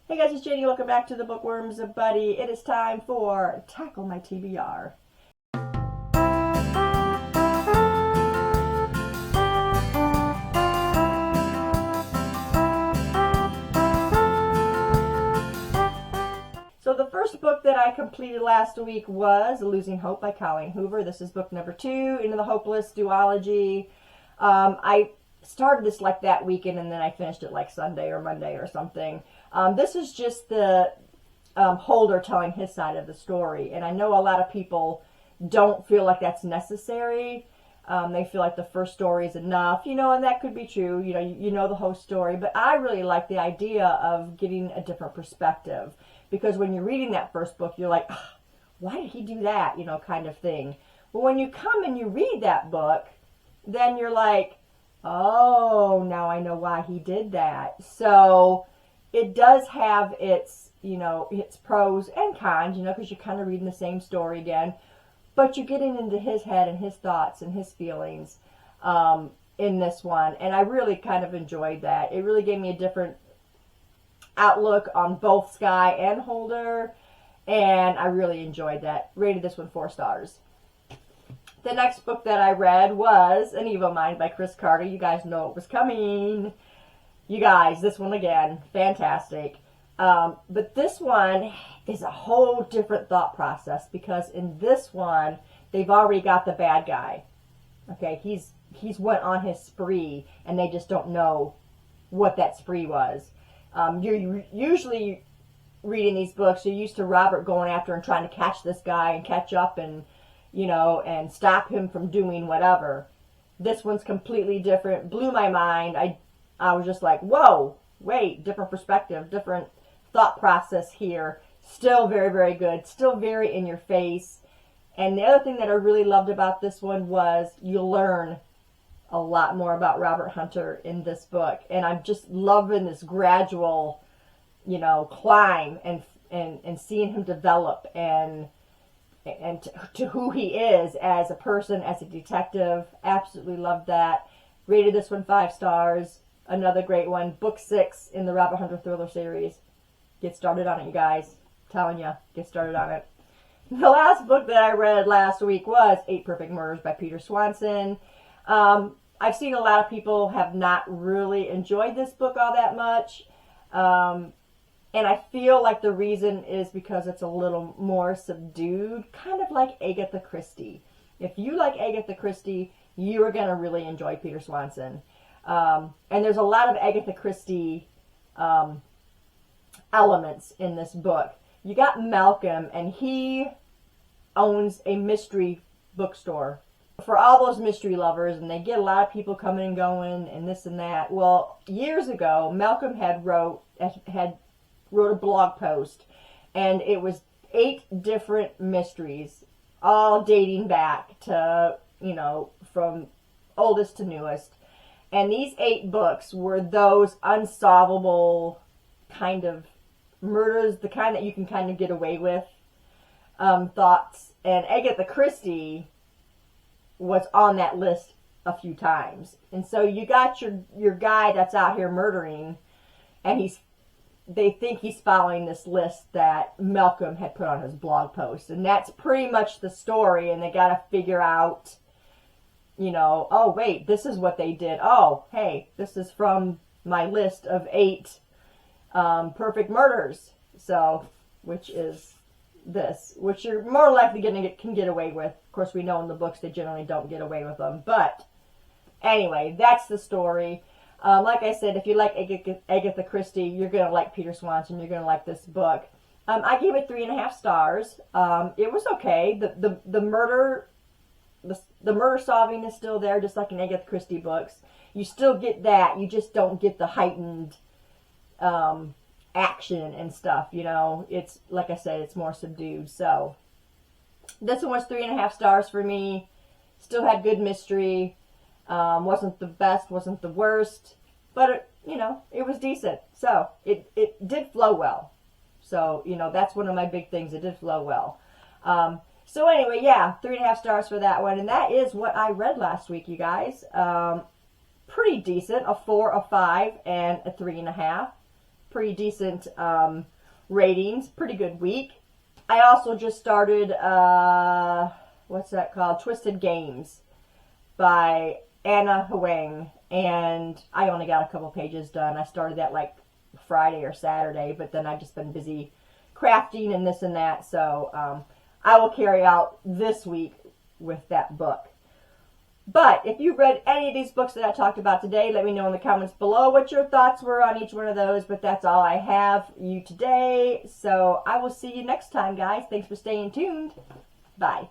Hey guys, it's Janie. Welcome back to the Bookworms Buddy. It is time for Tackle My TBR. So the first book that I completed last week was Losing Hope by Colleen Hoover. This is book number 2, Into the Hopeless duology. I started this like that weekend and then I finished it like Sunday or Monday or something. This is just the Holder telling his side of the story. And I know a lot of people don't feel like that's necessary. They feel like the first story is enough, and that could be true. You know the whole story. But I really like the idea of getting a different perspective. Because when you're reading that first book, you're like, why did he do that, kind of thing. But when you come and you read that book, then you're like, oh, now I know why he did that. So it does have its, its pros and cons, because you're kind of reading the same story again. But you're getting into his head and his thoughts and his feelings in this one. And I really kind of enjoyed that. It really gave me a different outlook on both Sky and Holder. And I really enjoyed that. Rated this one 4 stars. The next book that I read was An Evil Mind by Chris Carter. You guys know it was coming. You guys, this one again, fantastic. But this one is a whole different thought process because in this one, they've already got the bad guy. Okay, he's went on his spree and they just don't know what that spree was. You're usually reading these books, you're used to Robert going after and trying to catch this guy and catch up and, and stop him from doing whatever. This one's completely different. Blew my mind. I was just like, whoa, wait, different perspective, different thought process here. Still very, very good. Still very in your face. And the other thing that I really loved about this one was you learn a lot more about Robert Hunter in this book. And I'm just loving this gradual, climb and seeing him develop and to who he is as a person, as a detective. Absolutely loved that. Rated this one 5 stars. Another great one. Book 6 in the Robert Hunter thriller series. Get started on it, you guys. I'm telling you, get started on it. The last book that I read last week was 8 Perfect Murders by Peter Swanson. I've seen a lot of people have not really enjoyed this book all that much. And I feel like the reason is because it's a little more subdued, kind of like Agatha Christie. If you like Agatha Christie, you are going to really enjoy Peter Swanson. And there's a lot of Agatha Christie elements in this book. You got Malcolm, and he owns a mystery bookstore for all those mystery lovers, and they get a lot of people coming and going and this and that. Well, years ago, Malcolm had wrote a blog post, and it was 8 different mysteries, all dating back to, from oldest to newest. And these 8 books were those unsolvable kind of murders, the kind that you can kind of get away with thoughts. And Agatha Christie was on that list a few times. And so you got your guy that's out here murdering, and they think he's following this list that Malcolm had put on his blog post. And that's pretty much the story, and they got to figure out, oh, wait, this is what they did. Oh, hey, this is from my list of 8 perfect murders. So, which is this, which you're more likely can get away with. Of course, we know in the books they generally don't get away with them. But anyway, that's the story. Like I said, if you like Agatha Christie, you're going to like Peter Swanson. You're going to like this book. I gave it 3.5 stars. It was okay. The murder solving is still there, just like in Agatha Christie books. You still get that. You just don't get the heightened action and stuff. It's like I said, it's more subdued. So this one was 3.5 stars for me. Still had good mystery. Wasn't the best, wasn't the worst, but it was decent. So it did flow well. So that's one of my big things. It did flow well. So anyway, yeah, 3.5 stars for that one, and that is what I read last week, you guys. Pretty decent, a 4, a 5, and a 3.5. pretty decent ratings. Pretty good week. I also just started, what's that called? Twisted Games by Anna Huang. And I only got a couple pages done. I started that like Friday or Saturday, but then I've just been busy crafting and this and that. So I will carry out this week with that book. But if you've read any of these books that I talked about today, let me know in the comments below what your thoughts were on each one of those. But that's all I have for you today. So I will see you next time, guys. Thanks for staying tuned. Bye.